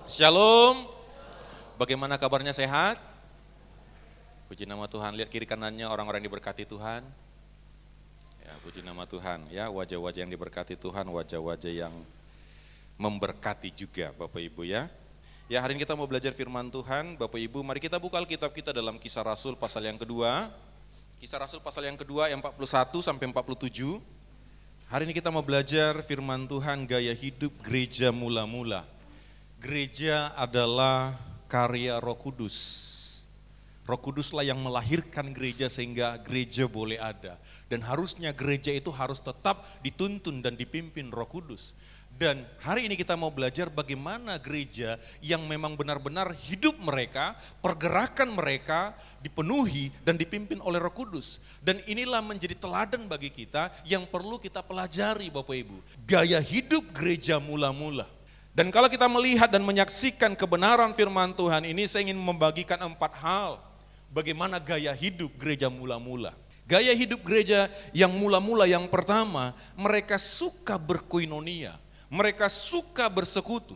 Shalom, bagaimana kabarnya, sehat? Puji nama Tuhan, lihat kiri kanannya orang-orang yang diberkati Tuhan. Ya, puji nama Tuhan, ya wajah-wajah yang diberkati Tuhan, wajah-wajah yang memberkati juga Bapak Ibu ya. Ya, hari ini kita mau belajar firman Tuhan, Bapak Ibu, mari kita buka Alkitab kita dalam Kisah Rasul pasal yang kedua. Kisah Rasul pasal yang kedua, yang 41 sampai 47. Hari ini kita mau belajar firman Tuhan, gaya hidup gereja mula-mula. Gereja adalah karya Roh Kudus. Roh Kuduslah yang melahirkan gereja sehingga gereja boleh ada. Dan harusnya gereja itu harus tetap dituntun dan dipimpin Roh Kudus. Dan hari ini kita mau belajar bagaimana gereja yang memang benar-benar hidup mereka, pergerakan mereka dipenuhi dan dipimpin oleh Roh Kudus. Dan inilah menjadi teladan bagi kita yang perlu kita pelajari Bapak Ibu. Gaya hidup gereja mula-mula. Dan kalau kita melihat dan menyaksikan kebenaran firman Tuhan ini, saya ingin membagikan 4 hal. Bagaimana gaya hidup gereja mula-mula. Gaya hidup gereja yang mula-mula yang pertama, mereka suka berkoinonia. Mereka suka bersekutu.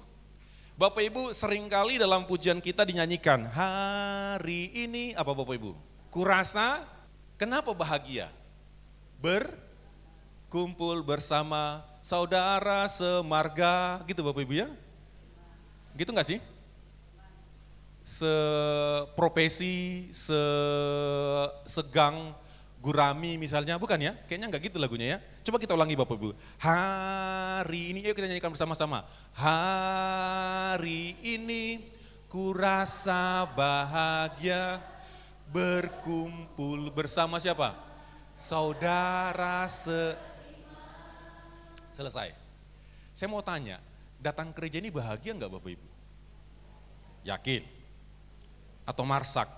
Bapak Ibu, seringkali dalam pujian kita dinyanyikan, hari ini, apa Bapak Ibu? Kurasa, kenapa bahagia? Berkumpul bersama saudara semarga, gitu Bapak Ibu ya? Gitu enggak sih? Seprofesi, segang, gurami misalnya, bukan ya? Kayaknya enggak gitu lagunya ya. Coba kita ulangi Bapak Ibu. Hari ini, yuk kita nyanyikan bersama-sama. Hari ini ku rasa bahagia berkumpul bersama siapa? Saudara Selesai. Saya mau tanya, datang ke gereja ini bahagia enggak Bapak Ibu? Yakin? Atau marsak?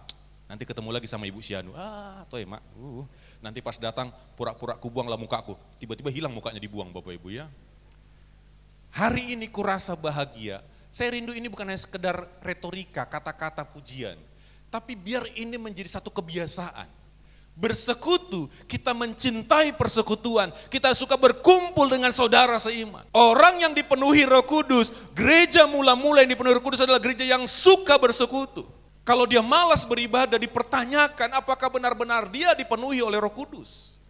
Nanti ketemu lagi sama Ibu Sianu, toh ya mak, nanti pas datang pura-pura kubuanglah mukaku, tiba-tiba hilang mukanya dibuang Bapak Ibu ya. Hari ini kurasa bahagia, saya rindu ini bukan hanya sekedar retorika, kata-kata pujian, tapi biar ini menjadi satu kebiasaan. Bersekutu, kita mencintai persekutuan, kita suka berkumpul dengan saudara seiman. Orang yang dipenuhi Roh Kudus, gereja mula-mula yang dipenuhi Roh Kudus adalah gereja yang suka bersekutu. Kalau dia malas beribadah, dipertanyakan apakah benar-benar dia dipenuhi oleh Roh Kudus.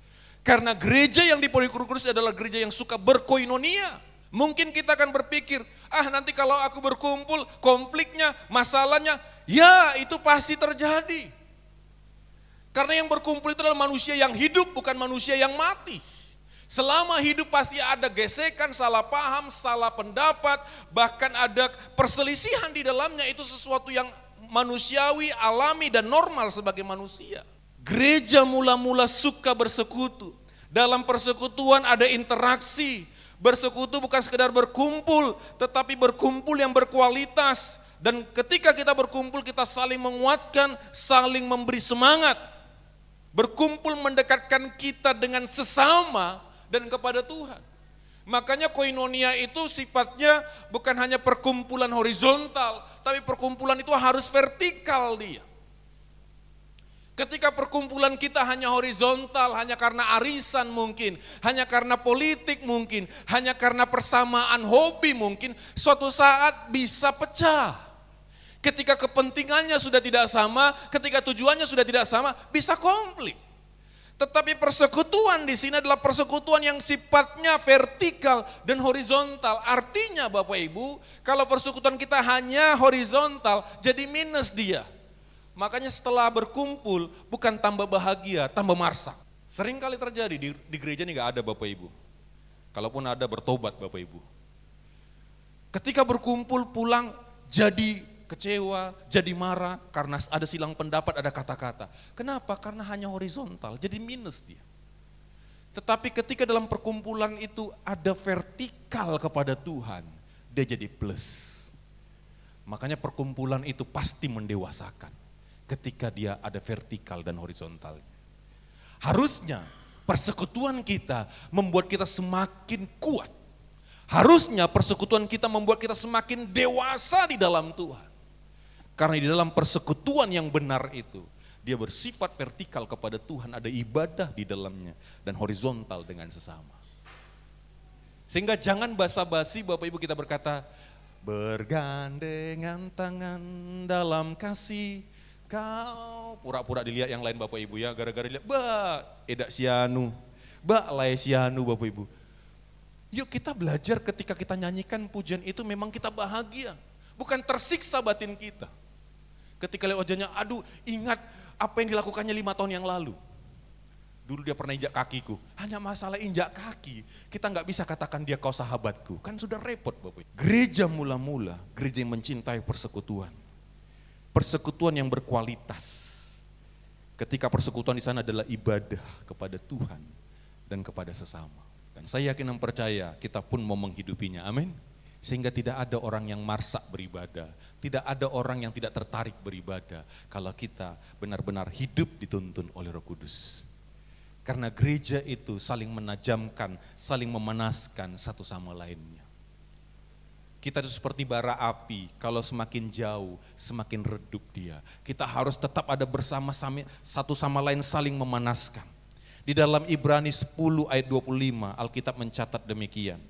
Karena gereja yang dipenuhi Roh Kudus adalah gereja yang suka berkoinonia. Mungkin kita akan berpikir, nanti kalau aku berkumpul, konfliknya, masalahnya, ya itu pasti terjadi. Karena yang berkumpul itu adalah manusia yang hidup, bukan manusia yang mati. Selama hidup pasti ada gesekan, salah paham, salah pendapat, bahkan ada perselisihan di dalamnya. Itu sesuatu yang manusiawi, alami dan normal sebagai manusia. Gereja mula-mula suka bersekutu. Dalam persekutuan ada interaksi. Bersekutu bukan sekedar berkumpul, tetapi berkumpul yang berkualitas. Dan ketika kita berkumpul, kita saling menguatkan, saling memberi semangat. Berkumpul mendekatkan kita dengan sesama dan kepada Tuhan. Makanya koinonia itu sifatnya bukan hanya perkumpulan horizontal, tapi perkumpulan itu harus vertikal dia. Ketika perkumpulan kita hanya horizontal, hanya karena arisan mungkin, hanya karena politik mungkin, hanya karena persamaan hobi mungkin, suatu saat bisa pecah. Ketika kepentingannya sudah tidak sama, ketika tujuannya sudah tidak sama, bisa konflik. Tetapi persekutuan di sini adalah persekutuan yang sifatnya vertikal dan horizontal. Artinya Bapak Ibu, kalau persekutuan kita hanya horizontal, jadi minus dia. Makanya setelah berkumpul, bukan tambah bahagia, tambah marsak. Sering kali terjadi di gereja ini gak ada Bapak Ibu. Kalaupun ada, bertobat Bapak Ibu. Ketika berkumpul pulang jadi kecewa, jadi marah karena ada silang pendapat, ada kata-kata. Kenapa? Karena hanya horizontal, jadi minus dia. Tetapi ketika dalam perkumpulan itu ada vertikal kepada Tuhan, dia jadi plus. Makanya perkumpulan itu pasti mendewasakan ketika dia ada vertikal dan horizontal. Harusnya persekutuan kita membuat kita semakin kuat. Harusnya persekutuan kita membuat kita semakin dewasa di dalam Tuhan. Karena di dalam persekutuan yang benar itu, dia bersifat vertikal kepada Tuhan, ada ibadah di dalamnya, dan horizontal dengan sesama. Sehingga jangan basa-basi Bapak Ibu kita berkata, Bergandengan tangan dalam kasih kau. Pura-pura dilihat yang lain Bapak Ibu ya, gara-gara dilihat, edak sianu, lay sianu Bapak Ibu. Yuk kita belajar ketika kita nyanyikan pujian itu memang kita bahagia, bukan tersiksa batin kita. Ketika lihat wajahnya, aduh ingat apa yang dilakukannya 5 tahun yang lalu. Dulu dia pernah injak kakiku, hanya masalah injak kaki, kita nggak bisa katakan dia kau sahabatku, kan sudah repot Bapak. Gereja mula-mula, gereja yang mencintai persekutuan. Persekutuan yang berkualitas. Ketika persekutuan di sana adalah ibadah kepada Tuhan dan kepada sesama. Dan saya yakin dan percaya kita pun mau menghidupinya, amin. Sehingga tidak ada orang yang marsak beribadah, tidak ada orang yang tidak tertarik beribadah kalau kita benar-benar hidup dituntun oleh Roh Kudus. Karena gereja itu saling menajamkan, saling memanaskan satu sama lainnya. Kita itu seperti bara api, kalau semakin jauh, semakin redup dia. Kita harus tetap ada bersama-sama, satu sama lain saling memanaskan. Di dalam Ibrani 10 ayat 25, Alkitab mencatat demikian.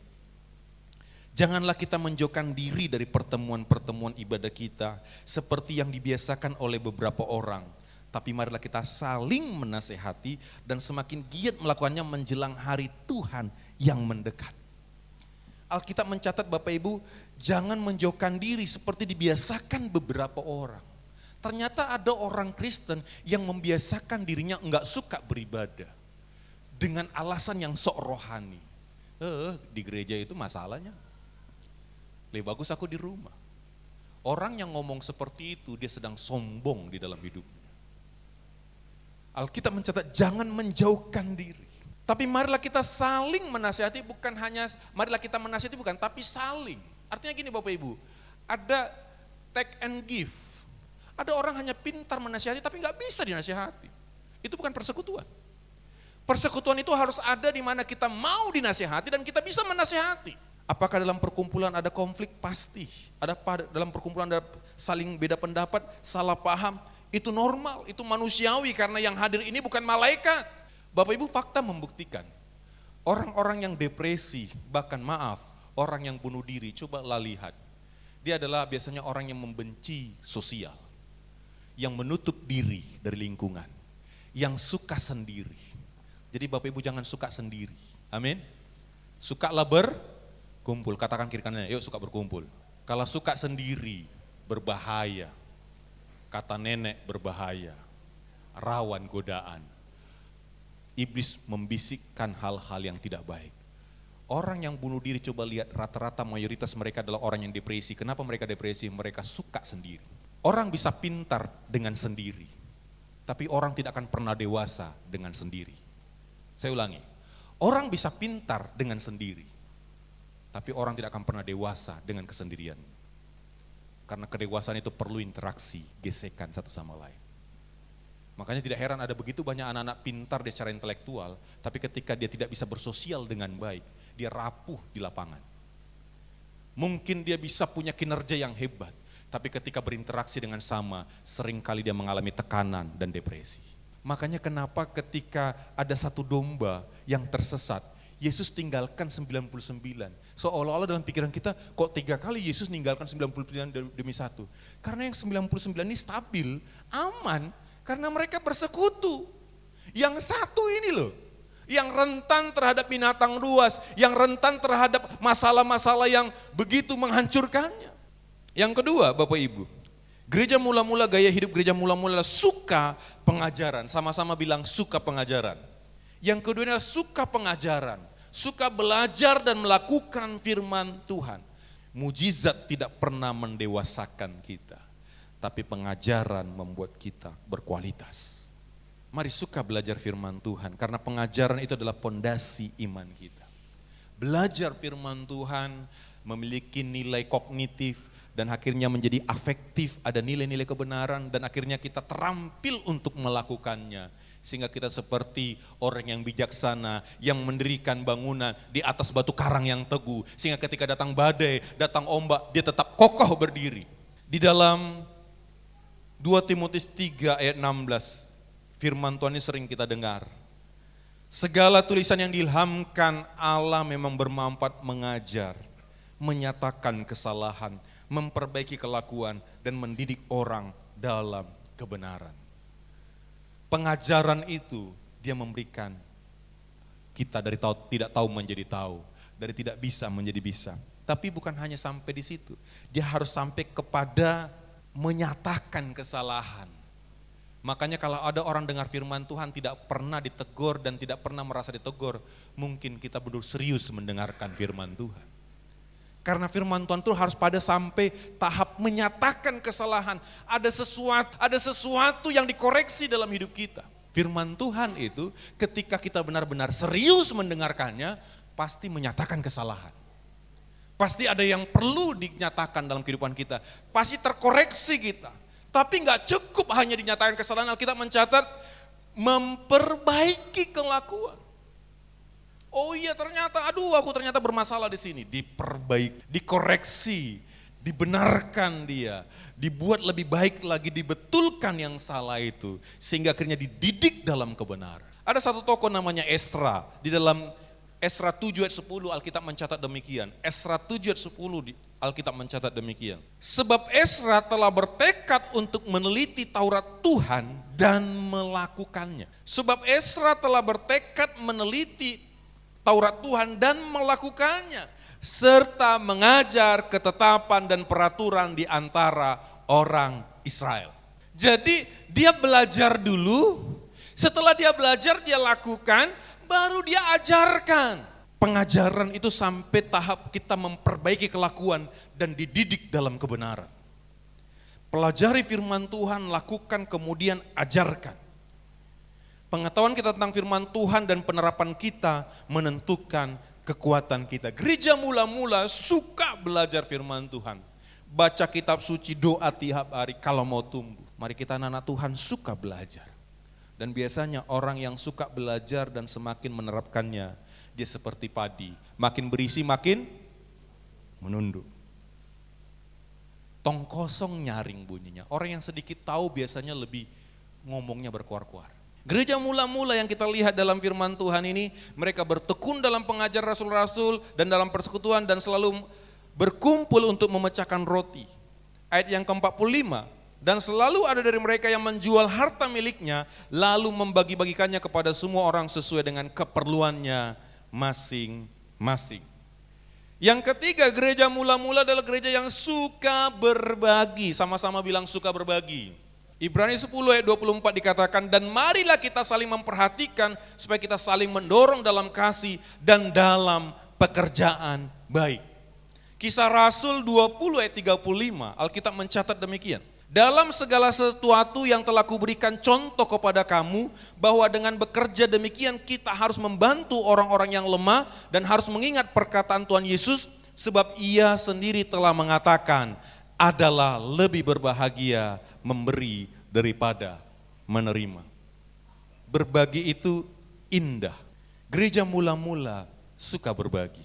Janganlah kita menjauhkan diri dari pertemuan-pertemuan ibadah kita, seperti yang dibiasakan oleh beberapa orang. Tapi marilah kita saling menasehati dan semakin giat melakukannya menjelang hari Tuhan yang mendekat. Alkitab mencatat Bapak Ibu, jangan menjauhkan diri seperti dibiasakan beberapa orang. Ternyata ada orang Kristen yang membiasakan dirinya enggak suka beribadah. Dengan alasan yang sok rohani. Di gereja itu masalahnya. Lebih bagus aku di rumah. Orang yang ngomong seperti itu dia sedang sombong di dalam hidupnya. Alkitab mencatat jangan menjauhkan diri. Tapi marilah kita saling menasihati, bukan hanya marilah kita menasihati bukan, tapi saling. Artinya gini Bapak Ibu, ada take and give. Ada orang hanya pintar menasihati tapi nggak bisa dinasihati. Itu bukan persekutuan. Persekutuan itu harus ada di mana kita mau dinasihati dan kita bisa menasihati. Apakah dalam perkumpulan ada konflik? Pasti. Dalam perkumpulan ada saling beda pendapat, salah paham. Itu normal, itu manusiawi karena yang hadir ini bukan malaikat. Bapak Ibu, fakta membuktikan orang-orang yang depresi, bahkan orang yang bunuh diri, cobalah lihat. Dia adalah biasanya orang yang membenci sosial, yang menutup diri dari lingkungan, yang suka sendiri. Jadi Bapak Ibu jangan suka sendiri, amin. Sukalah berkumpul, katakan kiri kanan, yuk suka berkumpul. Kalau suka sendiri, berbahaya. Kata nenek berbahaya, rawan godaan. Iblis membisikkan hal-hal yang tidak baik. Orang yang bunuh diri coba lihat rata-rata mayoritas mereka adalah orang yang depresi. Kenapa mereka depresi? Mereka suka sendiri. Orang bisa pintar dengan sendiri, tapi orang tidak akan pernah dewasa dengan sendiri. Saya ulangi, orang bisa pintar dengan sendiri, tapi orang tidak akan pernah dewasa dengan kesendirian. Karena kedewasaan itu perlu interaksi, gesekan satu sama lain. Makanya tidak heran ada begitu banyak anak-anak pintar dia secara intelektual, tapi ketika dia tidak bisa bersosial dengan baik, dia rapuh di lapangan. Mungkin dia bisa punya kinerja yang hebat, tapi ketika berinteraksi dengan sama, seringkali dia mengalami tekanan dan depresi. Makanya kenapa ketika ada satu domba yang tersesat, Yesus tinggalkan 99. Seolah-olah dalam pikiran kita, kok 3 kali Yesus meninggalkan 99 demi 1? Karena yang 99 ini stabil, aman, karena mereka bersekutu. Yang satu ini loh, yang rentan terhadap binatang buas, yang rentan terhadap masalah-masalah yang begitu menghancurkannya. Yang kedua Bapak Ibu, gereja mula-mula, gaya hidup gereja mula-mula suka pengajaran, sama-sama bilang suka pengajaran. Yang kedua adalah suka pengajaran, suka belajar dan melakukan firman Tuhan. Mujizat tidak pernah mendewasakan kita, tapi pengajaran membuat kita berkualitas. Mari suka belajar firman Tuhan, karena pengajaran itu adalah pondasi iman kita. Belajar firman Tuhan memiliki nilai kognitif dan akhirnya menjadi afektif, ada nilai-nilai kebenaran dan akhirnya kita terampil untuk melakukannya. Sehingga kita seperti orang yang bijaksana, yang mendirikan bangunan di atas batu karang yang teguh. Sehingga ketika datang badai, datang ombak, dia tetap kokoh berdiri. Di dalam 2 Timotius 3 ayat 16, firman Tuhan ini sering kita dengar. Segala tulisan yang diilhamkan Allah memang bermanfaat mengajar, menyatakan kesalahan, memperbaiki kelakuan, dan mendidik orang dalam kebenaran. Pengajaran itu dia memberikan kita dari tidak tahu menjadi tahu, dari tidak bisa menjadi bisa. Tapi bukan hanya sampai di situ, dia harus sampai kepada menyatakan kesalahan. Makanya kalau ada orang dengar firman Tuhan tidak pernah ditegur dan tidak pernah merasa ditegur, mungkin kita betul serius mendengarkan firman Tuhan. Karena firman Tuhan itu harus pada sampai tahap menyatakan kesalahan. Ada sesuatu yang dikoreksi dalam hidup kita. Firman Tuhan itu ketika kita benar-benar serius mendengarkannya, pasti menyatakan kesalahan. Pasti ada yang perlu dinyatakan dalam kehidupan kita. Pasti terkoreksi kita. Tapi gak cukup hanya dinyatakan kesalahan, Alkitab mencatat memperbaiki kelakuan. Oh iya ternyata, aku ternyata bermasalah di sini. Diperbaiki, dikoreksi, dibenarkan dia. Dibuat lebih baik lagi, dibetulkan yang salah itu. Sehingga akhirnya dididik dalam kebenaran. Ada satu tokoh namanya Esra. Di dalam Esra 7 ayat 10 Alkitab mencatat demikian. Esra 7 ayat 10 Alkitab mencatat demikian. Sebab Esra telah bertekad untuk meneliti Taurat Tuhan dan melakukannya. Sebab Esra telah bertekad meneliti Taurat Tuhan dan melakukannya. Serta mengajar ketetapan dan peraturan di antara orang Israel. Jadi dia belajar dulu, setelah dia belajar dia lakukan, baru dia ajarkan. Pengajaran itu sampai tahap kita memperbaiki kelakuan dan dididik dalam kebenaran. Pelajari firman Tuhan, lakukan kemudian ajarkan. Pengetahuan kita tentang firman Tuhan dan penerapan kita menentukan kekuatan kita. Gereja mula-mula suka belajar firman Tuhan. Baca kitab suci, doa tiap hari kalau mau tumbuh. Mari kita anak-anak Tuhan suka belajar. Dan biasanya orang yang suka belajar dan semakin menerapkannya, dia seperti padi. Makin berisi makin menunduk. Tong kosong nyaring bunyinya. Orang yang sedikit tahu biasanya lebih ngomongnya berkuar-kuar. Gereja mula-mula yang kita lihat dalam firman Tuhan ini, mereka bertekun dalam pengajar rasul-rasul dan dalam persekutuan dan selalu berkumpul untuk memecahkan roti. Ayat yang ke-45. Dan selalu ada dari mereka yang menjual harta miliknya, lalu membagi-bagikannya kepada semua orang sesuai dengan keperluannya masing-masing. Yang ketiga, gereja mula-mula adalah gereja yang suka berbagi. Sama-sama bilang suka berbagi. Ibrani 10 ayat 24 dikatakan, dan marilah kita saling memperhatikan supaya kita saling mendorong dalam kasih dan dalam pekerjaan baik. Kisah Rasul 20 ayat 35, Alkitab mencatat demikian. Dalam segala sesuatu yang telah kuberikan contoh kepada kamu, bahwa dengan bekerja demikian kita harus membantu orang-orang yang lemah dan harus mengingat perkataan Tuhan Yesus, sebab ia sendiri telah mengatakan, adalah lebih berbahagia memberi daripada menerima. Berbagi itu indah. Gereja mula-mula suka berbagi.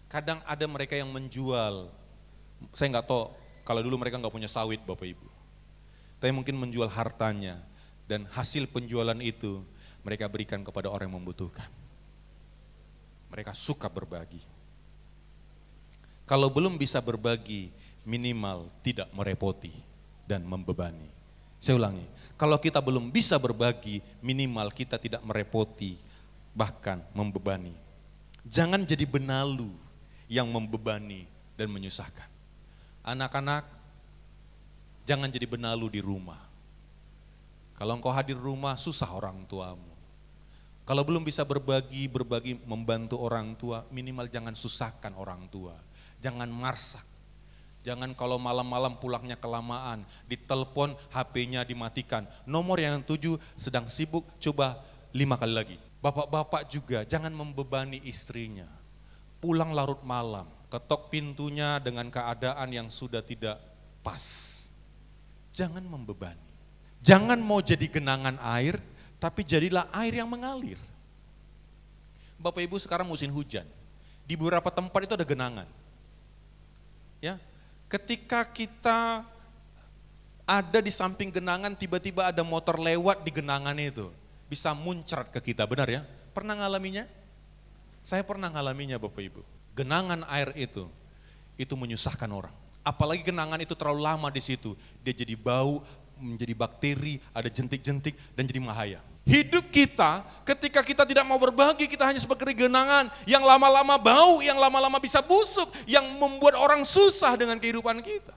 Kadang ada mereka yang menjual, saya nggak tahu, kalau dulu mereka nggak punya sawit Bapak Ibu. Tapi mungkin menjual hartanya dan hasil penjualan itu mereka berikan kepada orang yang membutuhkan. Mereka suka berbagi. Kalau belum bisa berbagi, minimal tidak merepoti dan membebani. Saya ulangi, kalau kita belum bisa berbagi, minimal kita tidak merepoti bahkan membebani. Jangan jadi benalu yang membebani dan menyusahkan. Anak-anak, jangan jadi benalu di rumah. Kalau engkau hadir di rumah, susah orang tuamu. Kalau belum bisa berbagi membantu orang tua, minimal jangan susahkan orang tua. Jangan marsak. Jangan kalau malam-malam pulangnya kelamaan, ditelepon HP-nya dimatikan. Nomor yang 7 sedang sibuk, coba 5 kali lagi. Bapak-bapak juga jangan membebani istrinya. Pulang larut malam, ketok pintunya dengan keadaan yang sudah tidak pas. Jangan membebani. Jangan mau jadi genangan air, tapi jadilah air yang mengalir. Bapak Ibu sekarang musim hujan. Di beberapa tempat itu ada genangan. Ya, ketika kita ada di samping genangan, tiba-tiba ada motor lewat di genangan itu. Bisa muncrat ke kita, benar ya? Pernah ngalaminya? Saya pernah ngalaminya Bapak Ibu. Genangan air itu menyusahkan orang. Apalagi kenangan itu terlalu lama di situ, dia jadi bau, menjadi bakteri, ada jentik-jentik dan jadi bahaya. Hidup kita ketika kita tidak mau berbagi, kita hanya seperti genangan yang lama-lama bau, yang lama-lama bisa busuk, yang membuat orang susah dengan kehidupan kita.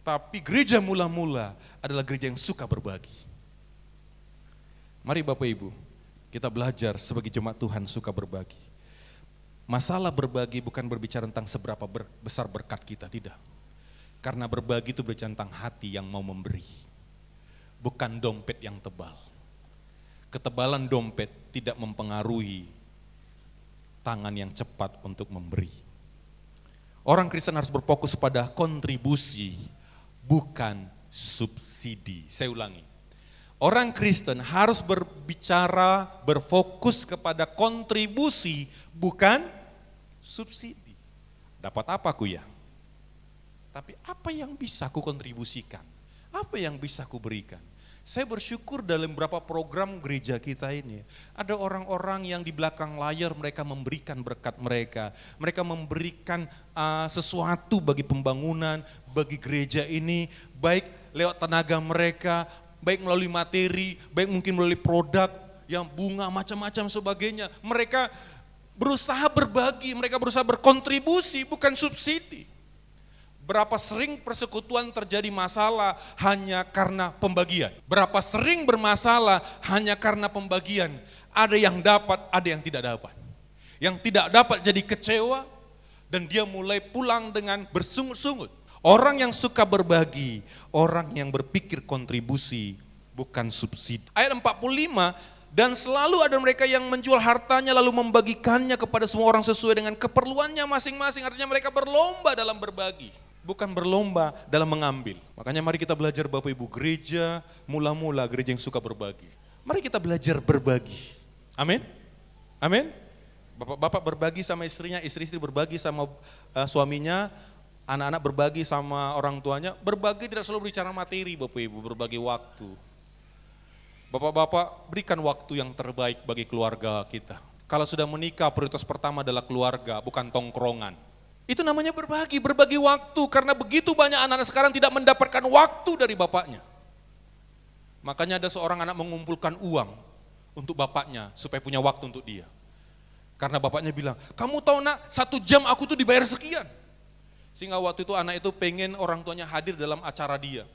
Tapi gereja mula-mula adalah gereja yang suka berbagi. Mari Bapak Ibu, kita belajar sebagai jemaat Tuhan suka berbagi. Masalah berbagi bukan berbicara tentang seberapa besar berkat kita, tidak. Karena berbagi itu berbicara tentang hati yang mau memberi. Bukan dompet yang tebal. Ketebalan dompet tidak mempengaruhi tangan yang cepat untuk memberi. Orang Kristen harus berfokus pada kontribusi, bukan subsidi. Saya ulangi. Orang Kristen harus berbicara, berfokus kepada kontribusi, bukan subsidi. Dapat apa aku ya? Tapi apa yang bisa aku kontribusikan? Apa yang bisa aku berikan? Saya bersyukur dalam beberapa program gereja kita ini, ada orang-orang yang di belakang layar mereka memberikan berkat mereka. Mereka memberikan sesuatu bagi pembangunan, bagi gereja ini, baik lewat tenaga mereka, baik melalui materi, baik mungkin melalui produk, yang bunga, macam-macam sebagainya. Mereka berusaha berbagi, mereka berusaha berkontribusi, bukan subsidi. Berapa sering persekutuan terjadi masalah hanya karena pembagian. Berapa sering bermasalah hanya karena pembagian. Ada yang dapat, ada yang tidak dapat. Yang tidak dapat jadi kecewa dan dia mulai pulang dengan bersungut-sungut. Orang yang suka berbagi, orang yang berpikir kontribusi, bukan subsidi. Ayat 45, dan selalu ada mereka yang menjual hartanya lalu membagikannya kepada semua orang sesuai dengan keperluannya masing-masing. Artinya mereka berlomba dalam berbagi. Bukan berlomba dalam mengambil. Makanya mari kita belajar Bapak Ibu, gereja mula-mula gereja yang suka berbagi. Mari kita belajar berbagi. Amin. Amin. Bapak-bapak berbagi sama istrinya, istri-istri berbagi sama suaminya, anak-anak berbagi sama orang tuanya. Berbagi tidak selalu bicara materi Bapak Ibu, berbagi waktu. Bapak-bapak berikan waktu yang terbaik bagi keluarga kita. Kalau sudah menikah prioritas pertama adalah keluarga, bukan tongkrongan. Itu namanya berbagi waktu, karena begitu banyak anak-anak sekarang tidak mendapatkan waktu dari bapaknya. Makanya ada seorang anak mengumpulkan uang untuk bapaknya, supaya punya waktu untuk dia. Karena bapaknya bilang, kamu tahu nak, 1 jam aku tuh dibayar sekian. Sehingga waktu itu anak itu pengen orang tuanya hadir dalam acara dia.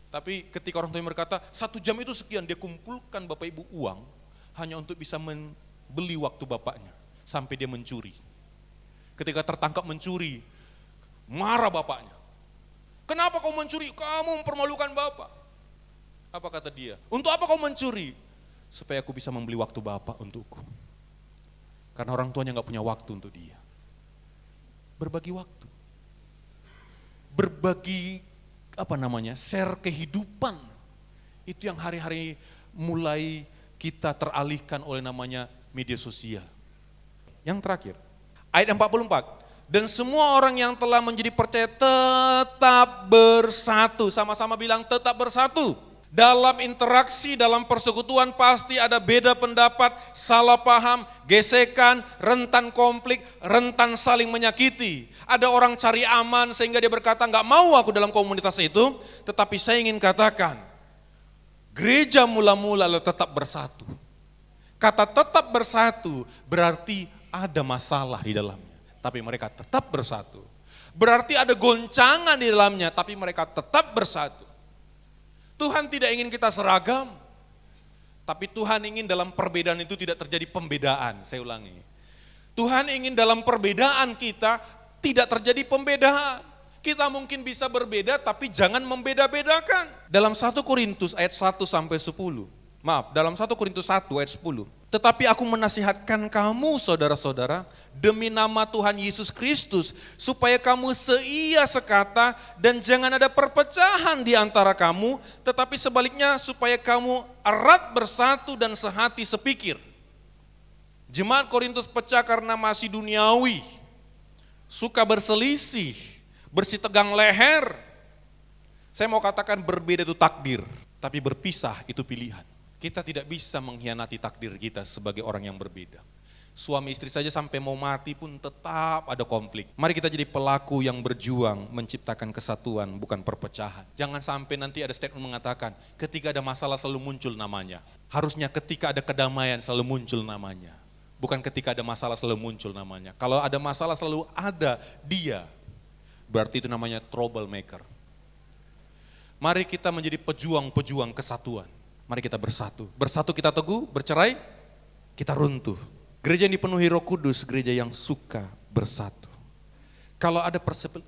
Tapi ketika orang tuanya berkata, 1 jam itu sekian, dia kumpulkan Bapak Ibu uang, hanya untuk bisa membeli waktu bapaknya, sampai dia mencuri. Ketika tertangkap mencuri, marah bapaknya. Kenapa kau mencuri? Kamu mempermalukan bapak. Apa kata dia? Untuk apa kau mencuri? Supaya aku bisa membeli waktu bapak untukku. Karena orang tuanya gak punya waktu untuk dia. Berbagi waktu. Berbagi, share kehidupan. Itu yang hari-hari mulai kita teralihkan oleh namanya media sosial. Yang terakhir. Ayat 44, dan semua orang yang telah menjadi percaya tetap bersatu. Sama-sama bilang tetap bersatu. Dalam interaksi, dalam persekutuan pasti ada beda pendapat, salah paham, gesekan, rentan konflik, rentan saling menyakiti. Ada orang cari aman sehingga dia berkata, enggak mau aku dalam komunitas itu, tetapi saya ingin katakan, gereja mula-mula tetap bersatu. Kata tetap bersatu berarti ada masalah di dalamnya, tapi mereka tetap bersatu. Berarti ada goncangan di dalamnya, tapi mereka tetap bersatu. Tuhan tidak ingin kita seragam, tapi Tuhan ingin dalam perbedaan itu tidak terjadi pembedaan. Saya ulangi, Tuhan ingin dalam perbedaan kita tidak terjadi pembedaan. Kita mungkin bisa berbeda, tapi jangan membeda-bedakan. Dalam 1 Korintus ayat 1 sampai 10, dalam 1 Korintus 1 ayat 10. Tetapi aku menasihatkan kamu saudara-saudara demi nama Tuhan Yesus Kristus supaya kamu seia sekata dan jangan ada perpecahan di antara kamu, tetapi sebaliknya supaya kamu erat bersatu dan sehati sepikir. Jemaat Korintus pecah karena masih duniawi, suka berselisih, bersih tegang leher. Saya mau katakan berbeda itu takdir, tapi berpisah itu pilihan. Kita tidak bisa mengkhianati takdir kita sebagai orang yang berbeda. Suami istri saja sampai mau mati pun tetap ada konflik. Mari kita jadi pelaku yang berjuang menciptakan kesatuan, bukan perpecahan. Jangan sampai nanti ada statement mengatakan, ketika ada masalah selalu muncul namanya. Harusnya ketika ada kedamaian selalu muncul namanya. Bukan ketika ada masalah selalu muncul namanya. Kalau ada masalah selalu ada dia, berarti itu namanya troublemaker. Mari kita menjadi pejuang-pejuang kesatuan. Mari kita bersatu. Bersatu kita teguh, bercerai kita runtuh. Gereja yang dipenuhi Roh Kudus, gereja yang suka bersatu. Kalau ada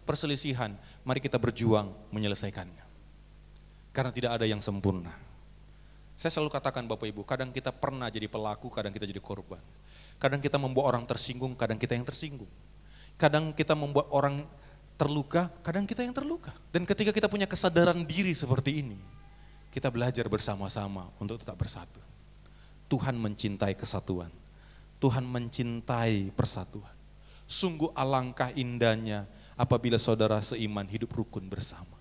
perselisihan, mari kita berjuang menyelesaikannya. Karena tidak ada yang sempurna. Saya selalu katakan Bapak Ibu, kadang kita pernah jadi pelaku, kadang kita jadi korban. Kadang kita membuat orang tersinggung, kadang kita yang tersinggung. Kadang kita membuat orang terluka, kadang kita yang terluka. Dan ketika kita punya kesadaran diri seperti ini, kita belajar bersama-sama untuk tetap bersatu. Tuhan mencintai kesatuan. Tuhan mencintai persatuan. Sungguh alangkah indahnya apabila saudara seiman hidup rukun bersama.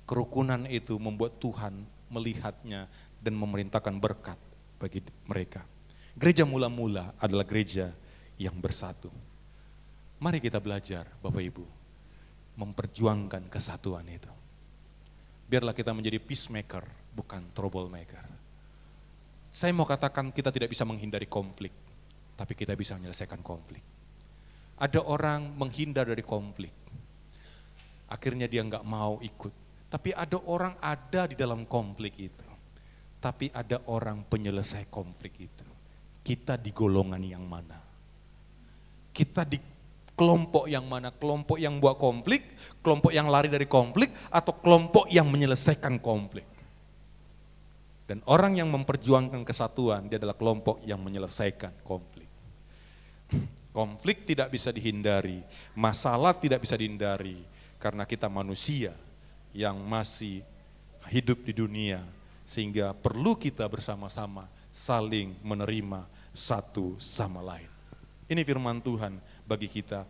Kerukunan itu membuat Tuhan melihatnya dan memerintahkan berkat bagi mereka. Gereja mula-mula adalah gereja yang bersatu. Mari kita belajar Bapak Ibu, memperjuangkan kesatuan itu. Biarlah kita menjadi peacemaker, bukan troublemaker. Saya mau katakan kita tidak bisa menghindari konflik, tapi kita bisa menyelesaikan konflik. Ada orang menghindar dari konflik, akhirnya dia nggak mau ikut. Tapi ada orang ada di dalam konflik itu, tapi ada orang penyelesai konflik itu. Kita di golongan yang mana? Kita di kelompok yang mana? Kelompok yang buat konflik, kelompok yang lari dari konflik, atau kelompok yang menyelesaikan konflik? Dan orang yang memperjuangkan kesatuan, dia adalah kelompok yang menyelesaikan konflik. Konflik tidak bisa dihindari, masalah tidak bisa dihindari, karena kita manusia yang masih hidup di dunia, sehingga perlu kita bersama-sama saling menerima satu sama lain. Ini firman Tuhan bagi kita.